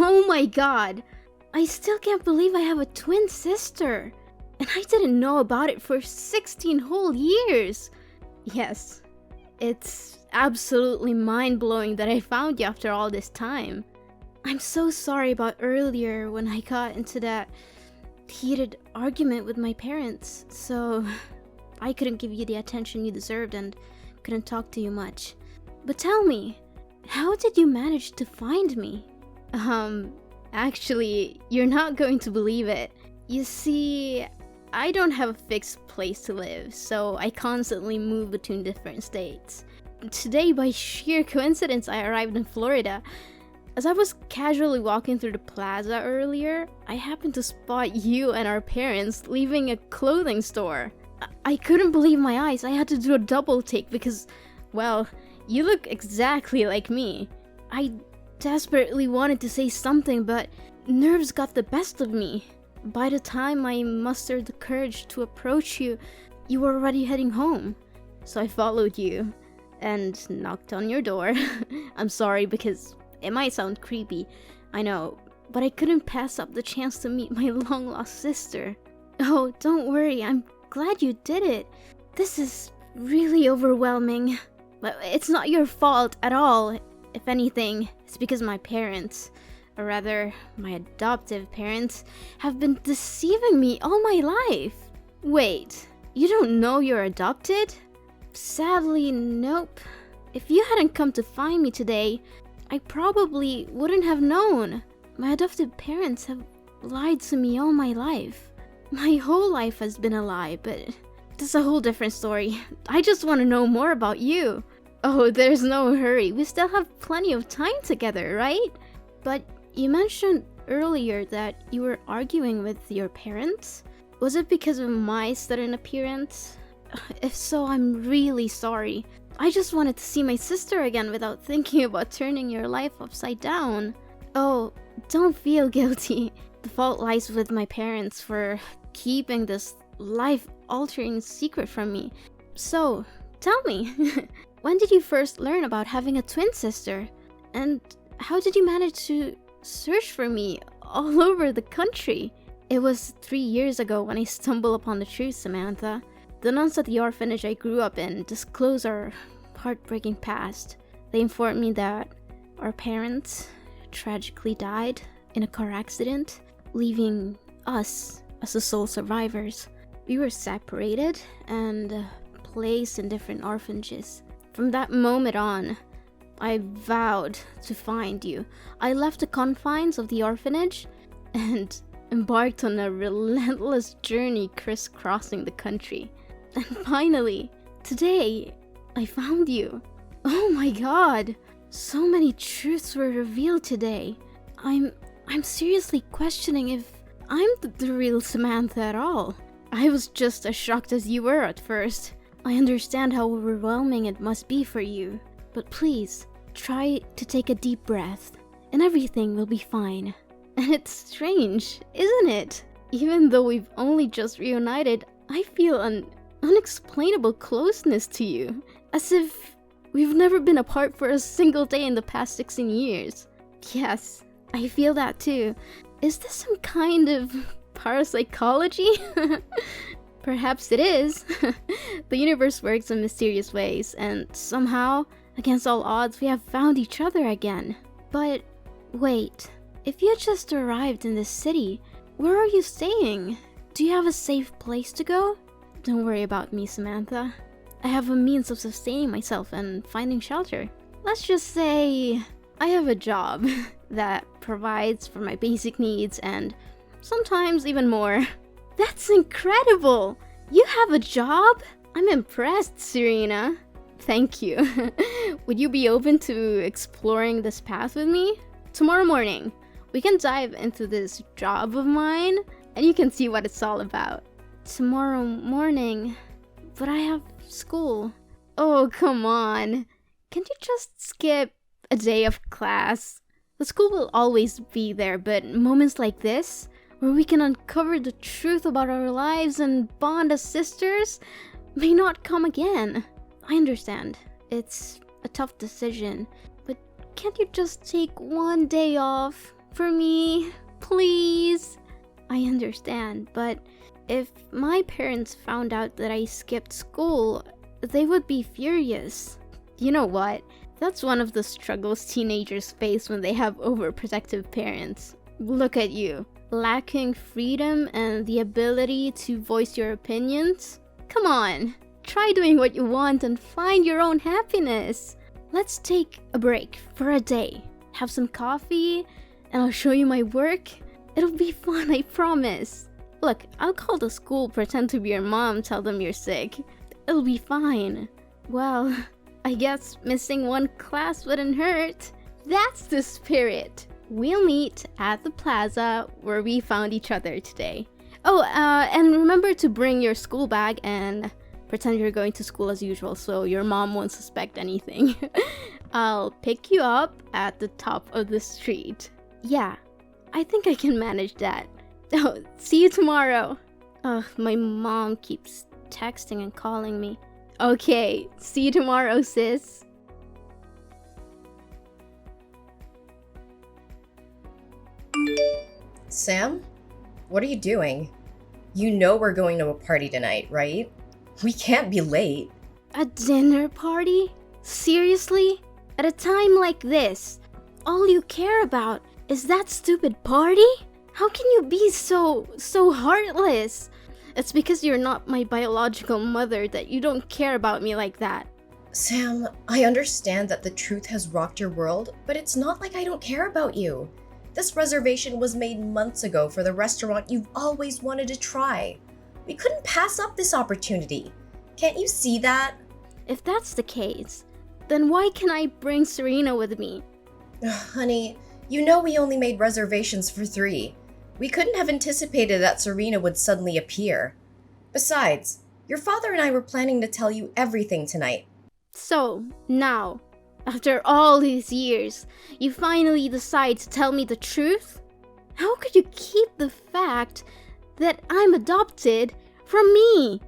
Oh my god! I still can't believe I have a twin sister! And I didn't know about it for 16 whole years! Yes, it's absolutely mind-blowing that I found you after all this time. I'm so sorry about earlier when I got into that heated argument with my parents, so I couldn't give you the attention you deserved and couldn't talk to you much. But tell me, how did you manage to find me? Actually, you're not going to believe it. You see, I don't have a fixed place to live, so I constantly move between different states. Today, by sheer coincidence, I arrived in Florida. As I was casually walking through the plaza earlier, I happened to spot you and our parents leaving a clothing store. I couldn't believe my eyes. I had to do a double take because, well, you look exactly like me. I desperately wanted to say something, but nerves got the best of me. By the time I mustered the courage to approach you, you were already heading home. So I followed you and knocked on your door. I'm sorry because it might sound creepy, I know, but I couldn't pass up the chance to meet my long-lost sister. Oh, don't worry, I'm glad you did it. This is really overwhelming. But it's not your fault at all. If anything, it's because my parents, or rather, my adoptive parents, have been deceiving me all my life. Wait, you don't know you're adopted? Sadly, nope. If you hadn't come to find me today, I probably wouldn't have known. My adoptive parents have lied to me all my life. My whole life has been a lie, but that's a whole different story. I just want to know more about you. Oh, there's no hurry. We still have plenty of time together, right? But you mentioned earlier that you were arguing with your parents. Was it because of my sudden appearance? If so, I'm really sorry. I just wanted to see my sister again without thinking about turning your life upside down. Oh, don't feel guilty. The fault lies with my parents for keeping this life-altering secret from me. So, tell me, when did you first learn about having a twin sister? And how did you manage to search for me all over the country? It was 3 years ago when I stumbled upon the truth, Samantha. The nuns at the orphanage I grew up in disclosed our heartbreaking past. They informed me that our parents tragically died in a car accident, leaving us as the sole survivors. We were separated and placed in different orphanages. From that moment on, I vowed to find you. I left the confines of the orphanage and embarked on a relentless journey crisscrossing the country. And finally, today, I found you. Oh my god! So many truths were revealed today. I'm seriously questioning if I'm the real Samantha at all. I was just as shocked as you were at first. I understand how overwhelming it must be for you. But please, try to take a deep breath, and everything will be fine. And it's strange, isn't it? Even though we've only just reunited, I feel an unexplainable closeness to you. As if we've never been apart for a single day in the past 16 years. Yes, I feel that too. Is this some kind of parapsychology? Perhaps it is. The universe works in mysterious ways, and somehow, against all odds, we have found each other again. But wait, if you had just arrived in this city, where are you staying? Do you have a safe place to go? Don't worry about me, Samantha. I have a means of sustaining myself and finding shelter. Let's just say I have a job that provides for my basic needs and sometimes even more. That's incredible! You have a job? I'm impressed, Serena. Thank you. Would you be open to exploring this path with me? Tomorrow morning, we can dive into this job of mine and you can see what it's all about. Tomorrow morning, but I have school. Oh, come on. Can't you just skip a day of class? The school will always be there, but moments like this, where we can uncover the truth about our lives and bond as sisters, may not come again. I understand. It's a tough decision, but can't you just take one day off for me, please? I understand, but if my parents found out that I skipped school, they would be furious. You know what? That's one of the struggles teenagers face when they have overprotective parents. Look at you, lacking freedom and the ability to voice your opinions. Come on, try doing what you want and find your own happiness. Let's take a break for a day, have some coffee, and I'll show you my work. It'll be fun, I promise. Look, I'll call the school, pretend to be your mom, tell them you're sick. It'll be fine. Well, I guess missing one class wouldn't hurt. That's the spirit. We'll meet at the plaza where we found each other today. Oh, and remember to bring your school bag and pretend you're going to school as usual so your mom won't suspect anything. I'll pick you up at the top of the street. Yeah, I think I can manage that. Oh, see you tomorrow. Ugh, my mom keeps texting and calling me. Okay, see you tomorrow, sis. Sam? What are you doing? You know we're going to a party tonight, right? We can't be late. A dinner party? Seriously? At a time like this, all you care about is that stupid party? How can you be so heartless? It's because you're not my biological mother that you don't care about me like that. Sam, I understand that the truth has rocked your world, but it's not like I don't care about you. This reservation was made months ago for the restaurant you've always wanted to try. We couldn't pass up this opportunity. Can't you see that? If that's the case, then why can't I bring Serena with me? Honey, you know we only made reservations for 3. We couldn't have anticipated that Serena would suddenly appear. Besides, your father and I were planning to tell you everything tonight. So, now, after all these years, you finally decide to tell me the truth? How could you keep the fact that I'm adopted from me?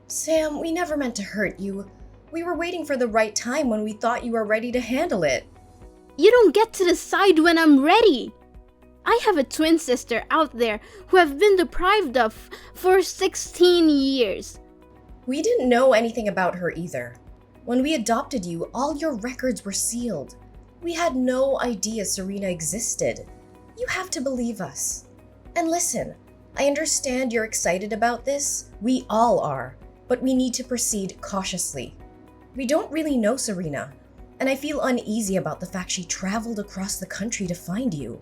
Sam, we never meant to hurt you. We were waiting for the right time when we thought you were ready to handle it. You don't get to decide when I'm ready. I have a twin sister out there who I've been deprived of for 16 years. We didn't know anything about her either. When we adopted you, all your records were sealed. We had no idea Serena existed. You have to believe us. And listen, I understand you're excited about this. We all are. But we need to proceed cautiously. We don't really know Serena, and I feel uneasy about the fact she traveled across the country to find you.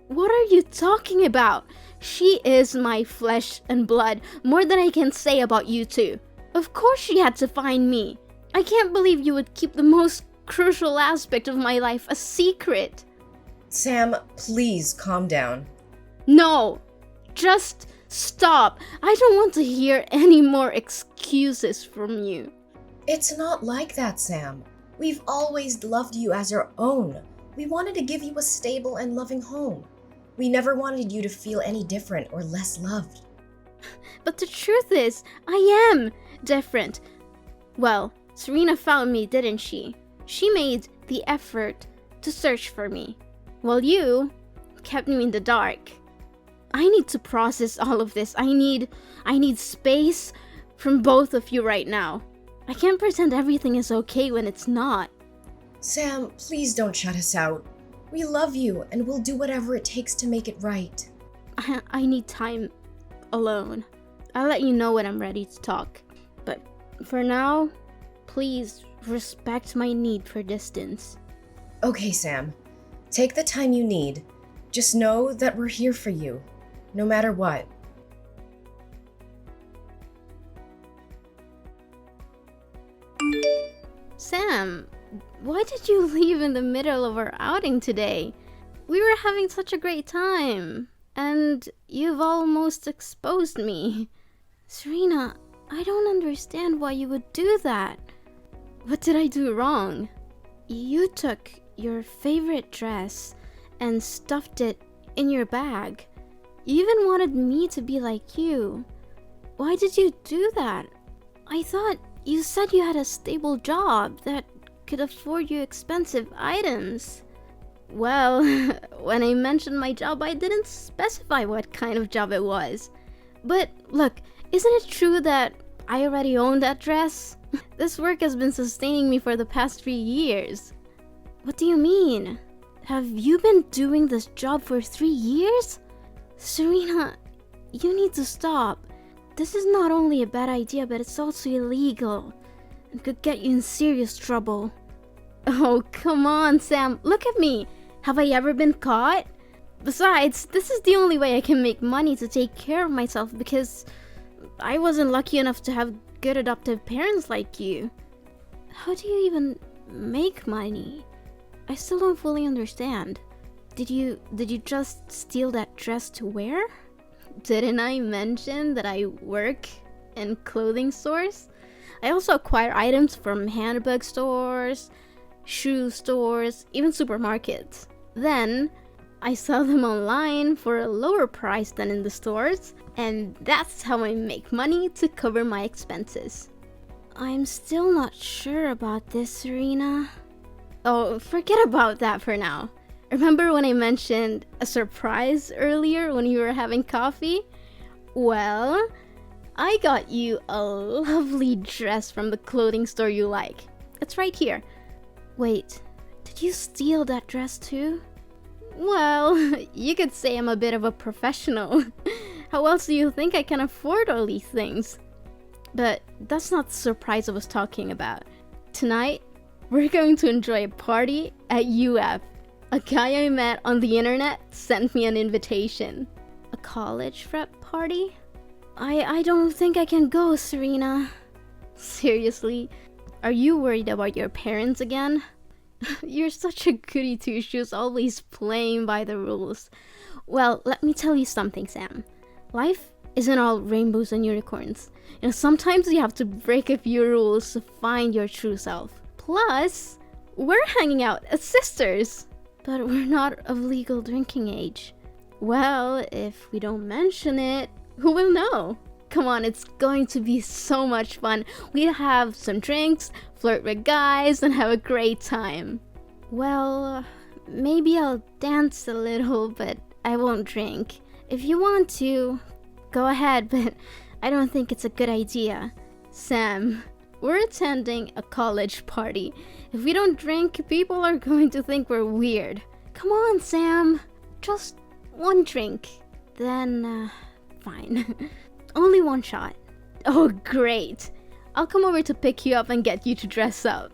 What are you talking about? She is my flesh and blood, more than I can say about you two. Of course she had to find me. I can't believe you would keep the most crucial aspect of my life a secret. Sam, please calm down. No, just stop. I don't want to hear any more excuses from you. It's not like that, Sam. We've always loved you as our own. We wanted to give you a stable and loving home. We never wanted you to feel any different or less loved. But the truth is, I am different. Well, Serena found me, didn't she? She made the effort to search for me, while you kept me in the dark. I need to process all of this. I need space from both of you right now. I can't pretend everything is okay when it's not. Sam, please don't shut us out. We love you, and we'll do whatever it takes to make it right. I need time alone. I'll let you know when I'm ready to talk. But for now, please respect my need for distance. Okay, Sam. Take the time you need. Just know that we're here for you, no matter what. Sam, why did you leave in the middle of our outing today? We were having such a great time, and you've almost exposed me. Serena, I don't understand why you would do that. What did I do wrong? You took your favorite dress and stuffed it in your bag. You even wanted me to be like you. Why did you do that? I thought you said you had a stable job that could afford you expensive items. Well, when I mentioned my job, I didn't specify what kind of job it was. But look, isn't it true that I already own that dress? This work has been sustaining me for the past 3 years. What do you mean? Have you been doing this job for 3 years? Serena, you need to stop. This is not only a bad idea, but it's also illegal and could get you in serious trouble. Oh, come on, Sam. Look at me. Have I ever been caught? Besides, this is the only way I can make money to take care of myself because I wasn't lucky enough to have good adoptive parents like you. How do you even make money? I still don't fully understand. Did you just steal that dress to wear? Didn't I mention that I work in clothing stores? I also acquire items from handbag stores, shoe stores, even supermarkets. Then I sell them online for a lower price than in the stores, and that's how I make money to cover my expenses. I'm still not sure about this, Serena. Oh, forget about that for now. Remember when I mentioned a surprise earlier when you were having coffee? Well, I got you a lovely dress from the clothing store you like. It's right here. Wait, did you steal that dress too? Well, you could say I'm a bit of a professional. How else do you think I can afford all these things? But that's not the surprise I was talking about. Tonight, we're going to enjoy a party at UF. A guy I met on the internet sent me an invitation. A college prep party? I don't think I can go, Serena. Seriously? Are you worried about your parents again? You're such a goody two-shoes, always playing by the rules. Well, let me tell you something, Sam. Life isn't all rainbows and unicorns. Sometimes you have to break a few rules to find your true self. Plus, we're hanging out as sisters. But we're not of legal drinking age. Well, if we don't mention it, who will know? Come on, it's going to be so much fun. We'll have some drinks, flirt with guys, and have a great time. Well, maybe I'll dance a little, but I won't drink. If you want to, go ahead, but I don't think it's a good idea. Sam, we're attending a college party. If we don't drink, people are going to think we're weird. Come on, Sam. Just one drink. Then, fine. Only one shot. Oh, great. I'll come over to pick you up and get you to dress up.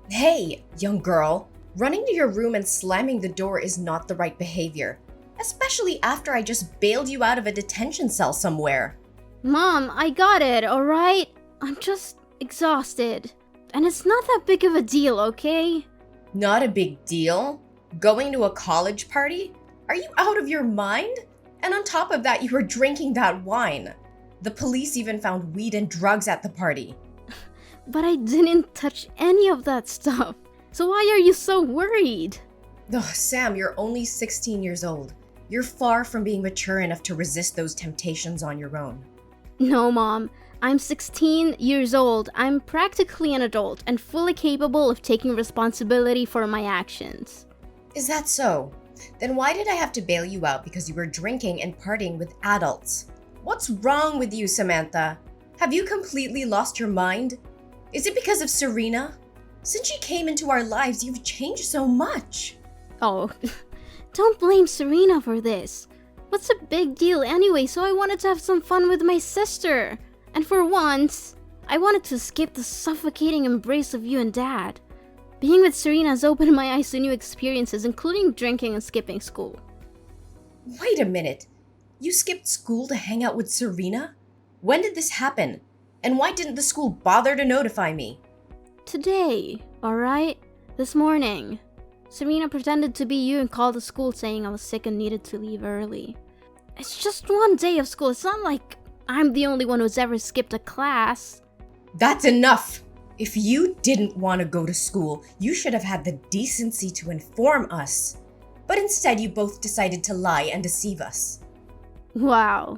Hey, young girl. Running to your room and slamming the door is not the right behavior. Especially after I just bailed you out of a detention cell somewhere. Mom, I got it, alright? I'm just exhausted. And it's not that big of a deal, okay? Not a big deal? Going to a college party? Are you out of your mind? And on top of that, you were drinking that wine. The police even found weed and drugs at the party. But I didn't touch any of that stuff. So why are you so worried? Ugh, Sam, you're only 16 years old. You're far from being mature enough to resist those temptations on your own. No, Mom. I'm 16 years old. I'm practically an adult and fully capable of taking responsibility for my actions. Is that so? Then why did I have to bail you out because you were drinking and partying with adults? What's wrong with you, Samantha? Have you completely lost your mind? Is it because of Serena? Since she came into our lives, you've changed so much. Oh, don't blame Serena for this. What's a big deal anyway? So I wanted to have some fun with my sister. And for once, I wanted to escape the suffocating embrace of you and Dad. Being with Serena has opened my eyes to new experiences, including drinking and skipping school. Wait a minute. You skipped school to hang out with Serena? When did this happen? And why didn't the school bother to notify me? Today, alright? This morning. Serena pretended to be you and called the school saying I was sick and needed to leave early. It's just one day of school. It's not like I'm the only one who's ever skipped a class. That's enough! If you didn't want to go to school, you should have had the decency to inform us. But instead, you both decided to lie and deceive us. Wow.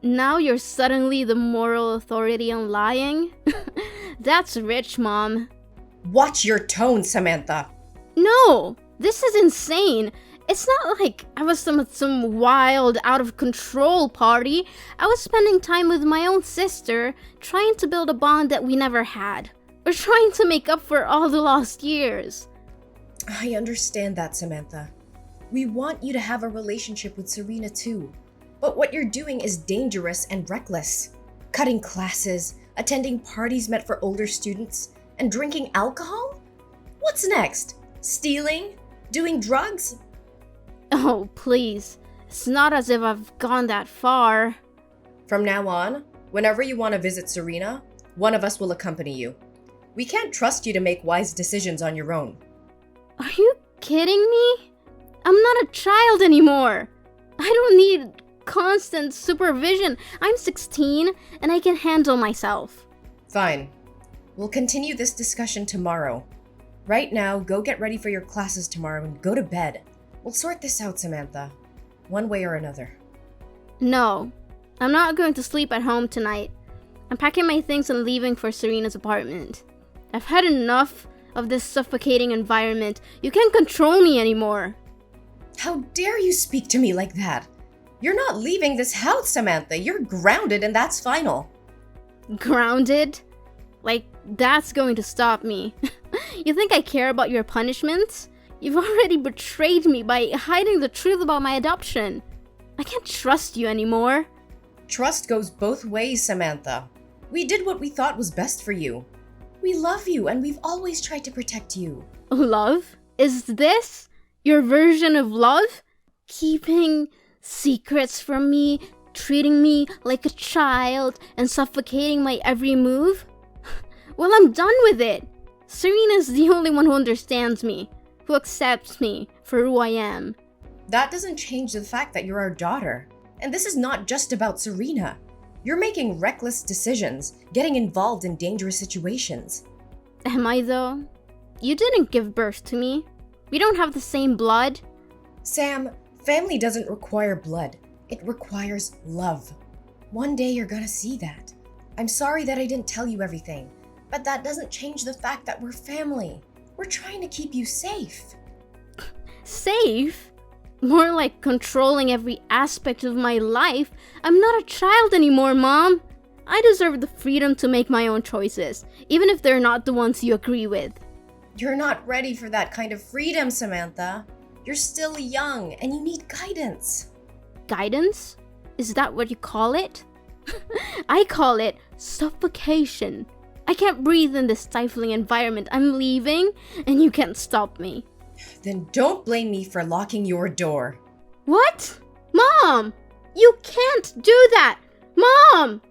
Now you're suddenly the moral authority on lying? That's rich, Mom. Watch your tone, Samantha. No, this is insane. It's not like I was some wild, out of control party. I was spending time with my own sister, trying to build a bond that we never had. Or trying to make up for all the lost years. I understand that, Samantha. We want you to have a relationship with Serena too. But what you're doing is dangerous and reckless. Cutting classes, attending parties meant for older students, and drinking alcohol? What's next? Stealing? Doing drugs? Oh, please. It's not as if I've gone that far. From now on, whenever you want to visit Serena, one of us will accompany you. We can't trust you to make wise decisions on your own. Are you kidding me? I'm not a child anymore. I don't need constant supervision. I'm 16 and I can handle myself. Fine. We'll continue this discussion tomorrow. Right now, go get ready for your classes tomorrow and go to bed. We'll sort this out, Samantha. One way or another. No, I'm not going to sleep at home tonight. I'm packing my things and leaving for Serena's apartment. I've had enough of this suffocating environment. You can't control me anymore. How dare you speak to me like that? You're not leaving this house, Samantha. You're grounded and that's final. Grounded? Like, that's going to stop me. You think I care about your punishments? You've already betrayed me by hiding the truth about my adoption. I can't trust you anymore. Trust goes both ways, Samantha. We did what we thought was best for you. We love you and we've always tried to protect you. Love? Is this your version of love? Keeping secrets from me, treating me like a child, and suffocating my every move? Well, I'm done with it. Serena's the only one who understands me, who accepts me for who I am. That doesn't change the fact that you're our daughter. And this is not just about Serena. You're making reckless decisions, getting involved in dangerous situations. Am I though? You didn't give birth to me. We don't have the same blood. Sam, family doesn't require blood. It requires love. One day you're gonna see that. I'm sorry that I didn't tell you everything, but that doesn't change the fact that we're family. We're trying to keep you safe. Safe? More like controlling every aspect of my life. I'm not a child anymore, Mom. I deserve the freedom to make my own choices, even if they're not the ones you agree with. You're not ready for that kind of freedom, Samantha. You're still young and you need guidance. Guidance? Is that what you call it? I call it suffocation. I can't breathe in this stifling environment. I'm leaving, and you can't stop me. Then don't blame me for locking your door. What? Mom! You can't do that! Mom!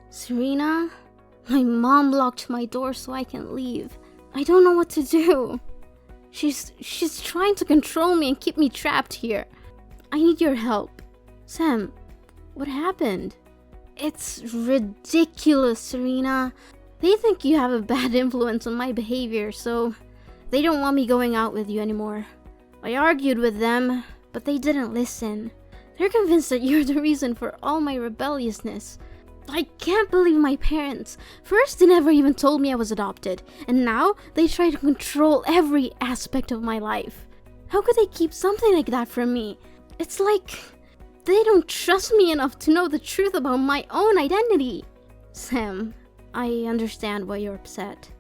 Serena, my mom locked my door so I can leave. I don't know what to do. She's trying to control me and keep me trapped here. I need your help. Sam, what happened? It's ridiculous, Serena. They think you have a bad influence on my behavior, so they don't want me going out with you anymore. I argued with them, but they didn't listen. They're convinced that you're the reason for all my rebelliousness. I can't believe my parents. First, they never even told me I was adopted, and now they try to control every aspect of my life. How could they keep something like that from me? It's like they don't trust me enough to know the truth about my own identity. Sam, I understand why you're upset.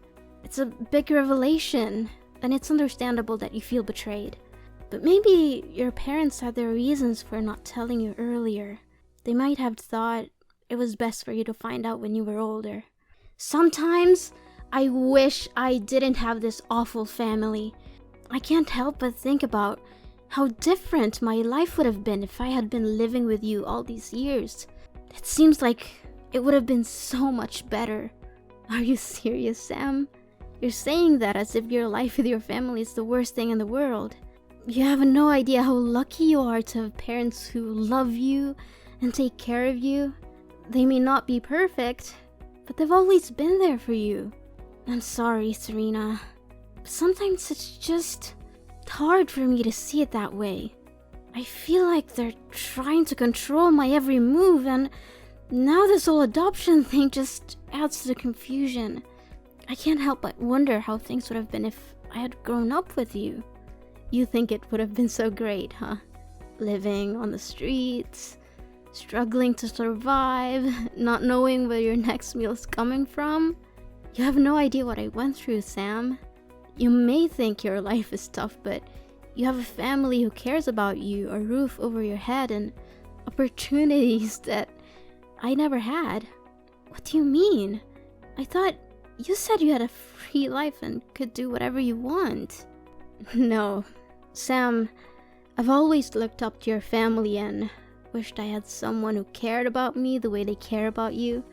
It's a big revelation, and it's understandable that you feel betrayed. But maybe your parents had their reasons for not telling you earlier. They might have thought it was best for you to find out when you were older. Sometimes I wish I didn't have this awful family. I can't help but think about how different my life would have been if I had been living with you all these years. It seems like it would have been so much better. Are you serious, Sam? You're saying that as if your life with your family is the worst thing in the world. You have no idea how lucky you are to have parents who love you and take care of you. They may not be perfect, but they've always been there for you. I'm sorry, Serena. But sometimes it's just hard for me to see it that way. I feel like they're trying to control my every move, and now this whole adoption thing just adds to the confusion. I can't help but wonder how things would have been if I had grown up with you. You think it would have been so great, huh? Living on the streets, struggling to survive, not knowing where your next meal is coming from. You have no idea what I went through, Sam. You may think your life is tough, but you have a family who cares about you, a roof over your head, and opportunities that I never had. What do you mean? I thought you said you had a free life and could do whatever you want. No, Sam, I've always looked up to your family and wished I had someone who cared about me the way they care about you.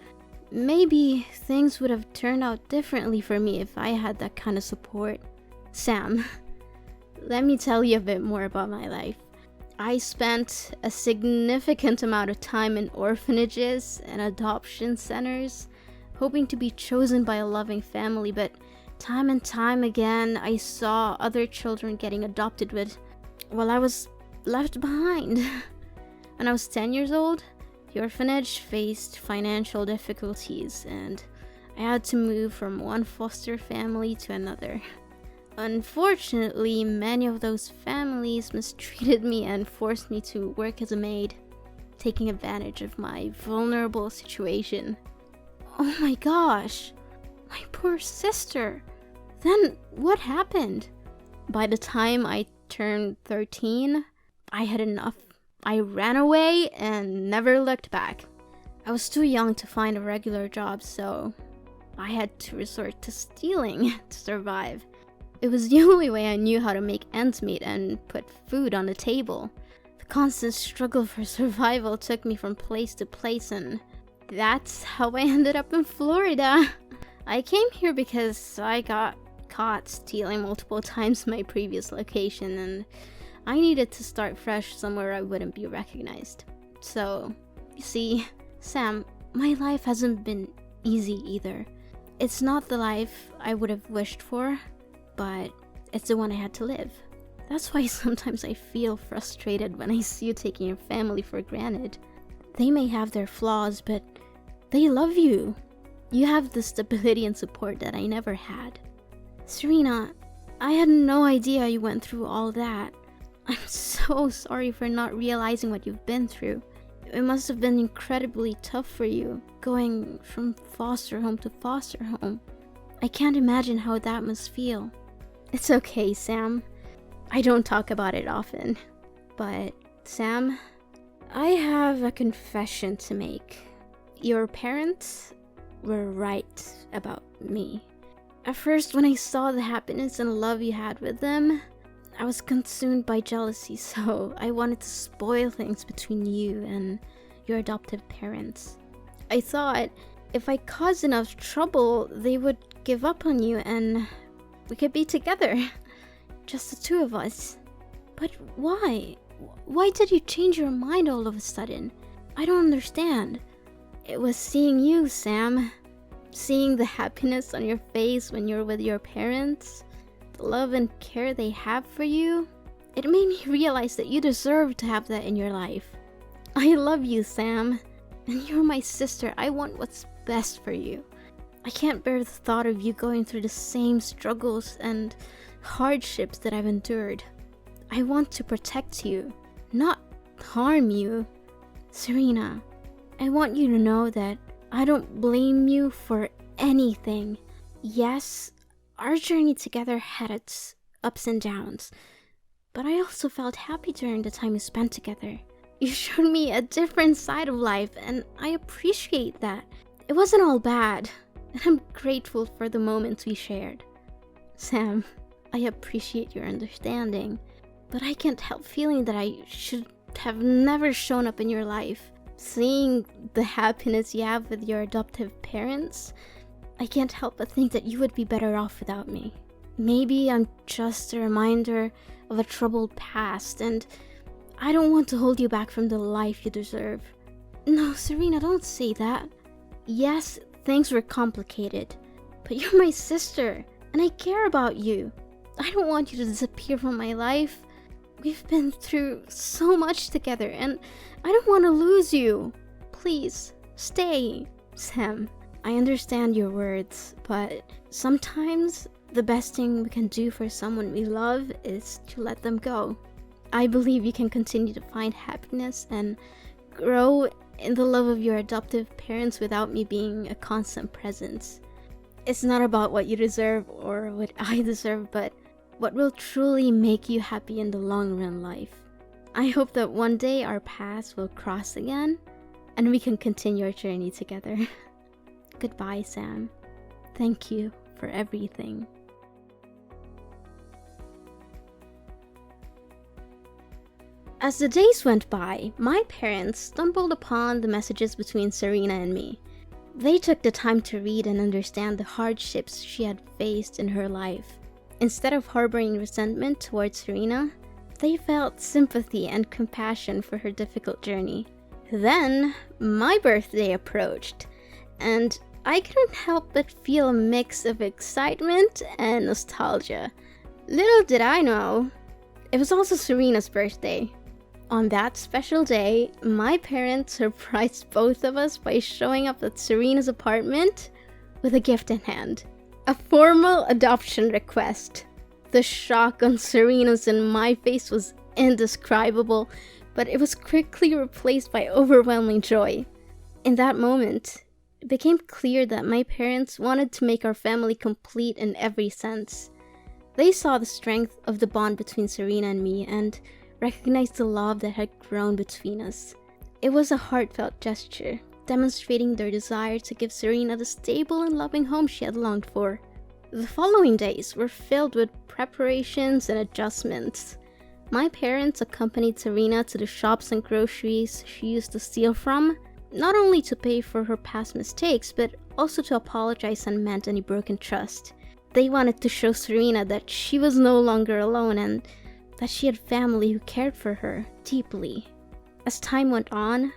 Maybe things would have turned out differently for me if I had that kind of support. Sam, let me tell you a bit more about my life. I spent a significant amount of time in orphanages and adoption centers, hoping to be chosen by a loving family, but time and time again, I saw other children getting adopted while I was left behind. When I was 10 years old, the orphanage faced financial difficulties, and I had to move from one foster family to another. Unfortunately, many of those families mistreated me and forced me to work as a maid, taking advantage of my vulnerable situation. Oh my gosh, my poor sister. Then what happened? By the time I turned 13, I had enough. I ran away and never looked back. I was too young to find a regular job, so I had to resort to stealing to survive. It was the only way I knew how to make ends meet and put food on the table. The constant struggle for survival took me from place to place, and that's how I ended up in Florida. I came here because I got caught stealing multiple times my previous location, and I needed to start fresh somewhere I wouldn't be recognized. So, you see, Sam, my life hasn't been easy either. It's not the life I would have wished for, but it's the one I had to live. That's why sometimes I feel frustrated when I see you taking your family for granted. They may have their flaws, but they love you. You have the stability and support that I never had. Serena, I had no idea you went through all that. I'm so sorry for not realizing what you've been through. It must have been incredibly tough for you, going from foster home to foster home. I can't imagine how that must feel. It's okay, Sam. I don't talk about it often. But, Sam, I have a confession to make. Your parents were right about me. At first, when I saw the happiness and love you had with them, I was consumed by jealousy, so I wanted to spoil things between you and your adoptive parents. I thought if I caused enough trouble, they would give up on you and we could be together. Just the two of us. But why? Why did you change your mind all of a sudden? I don't understand. It was seeing you, Sam. Seeing the happiness on your face when you're with your parents. The love and care they have for you. It made me realize that you deserve to have that in your life. I love you, Sam. And you're my sister. I want what's best for you. I can't bear the thought of you going through the same struggles and hardships that I've endured. I want to protect you, not harm you. Serena, I want you to know that I don't blame you for anything. Yes, our journey together had its ups and downs, but I also felt happy during the time we spent together. You showed me a different side of life, and I appreciate that. It wasn't all bad, and I'm grateful for the moments we shared. Sam, I appreciate your understanding, but I can't help feeling that I should have never shown up in your life. Seeing the happiness you have with your adoptive parents, I can't help but think that you would be better off without me. Maybe I'm just a reminder of a troubled past, and I don't want to hold you back from the life you deserve. No, Serena, don't say that. Yes, things were complicated, but you're my sister, and I care about you. I don't want you to disappear from my life. We've been through so much together, and I don't want to lose you. Please, stay, Sam. I understand your words, but sometimes the best thing we can do for someone we love is to let them go. I believe you can continue to find happiness and grow in the love of your adoptive parents without me being a constant presence. It's not about what you deserve or what I deserve, but what will truly make you happy in the long run life. I hope that one day our paths will cross again and we can continue our journey together. Goodbye, Sam. Thank you for everything. As the days went by, my parents stumbled upon the messages between Serena and me. They took the time to read and understand the hardships she had faced in her life. Instead of harboring resentment towards Serena, they felt sympathy and compassion for her difficult journey. Then, my birthday approached, and I couldn't help but feel a mix of excitement and nostalgia. Little did I know, it was also Serena's birthday. On that special day, my parents surprised both of us by showing up at Serena's apartment with a gift in hand. A formal adoption request. The shock on Serena's and my face was indescribable, but it was quickly replaced by overwhelming joy. In that moment, it became clear that my parents wanted to make our family complete in every sense. They saw the strength of the bond between Serena and me and recognized the love that had grown between us. It was a heartfelt gesture, demonstrating their desire to give Serena the stable and loving home she had longed for. The following days were filled with preparations and adjustments. My parents accompanied Serena to the shops and groceries she used to steal from, not only to pay for her past mistakes, but also to apologize and mend any broken trust. They wanted to show Serena that she was no longer alone and that she had family who cared for her deeply. As time went on,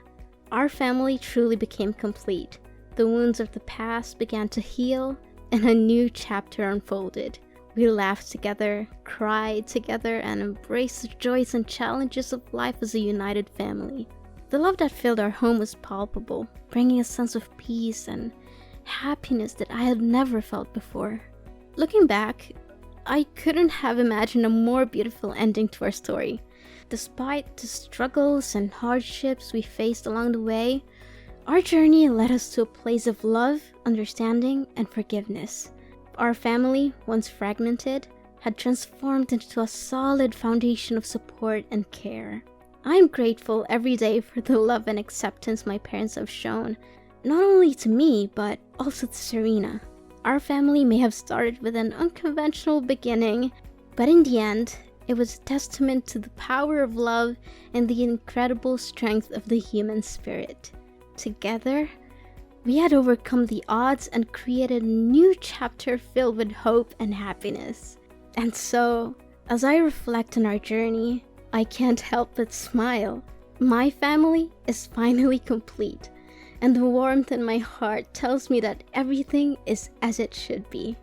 our family truly became complete. The wounds of the past began to heal, and a new chapter unfolded. We laughed together, cried together, and embraced the joys and challenges of life as a united family. The love that filled our home was palpable, bringing a sense of peace and happiness that I had never felt before. Looking back, I couldn't have imagined a more beautiful ending to our story. Despite the struggles and hardships we faced along the way, our journey led us to a place of love, understanding, and forgiveness. Our family, once fragmented, had transformed into a solid foundation of support and care. I am grateful every day for the love and acceptance my parents have shown, not only to me, but also to Serena. Our family may have started with an unconventional beginning, but in the end, it was a testament to the power of love and the incredible strength of the human spirit. Together, we had overcome the odds and created a new chapter filled with hope and happiness. And so, as I reflect on our journey, I can't help but smile. My family is finally complete, and the warmth in my heart tells me that everything is as it should be.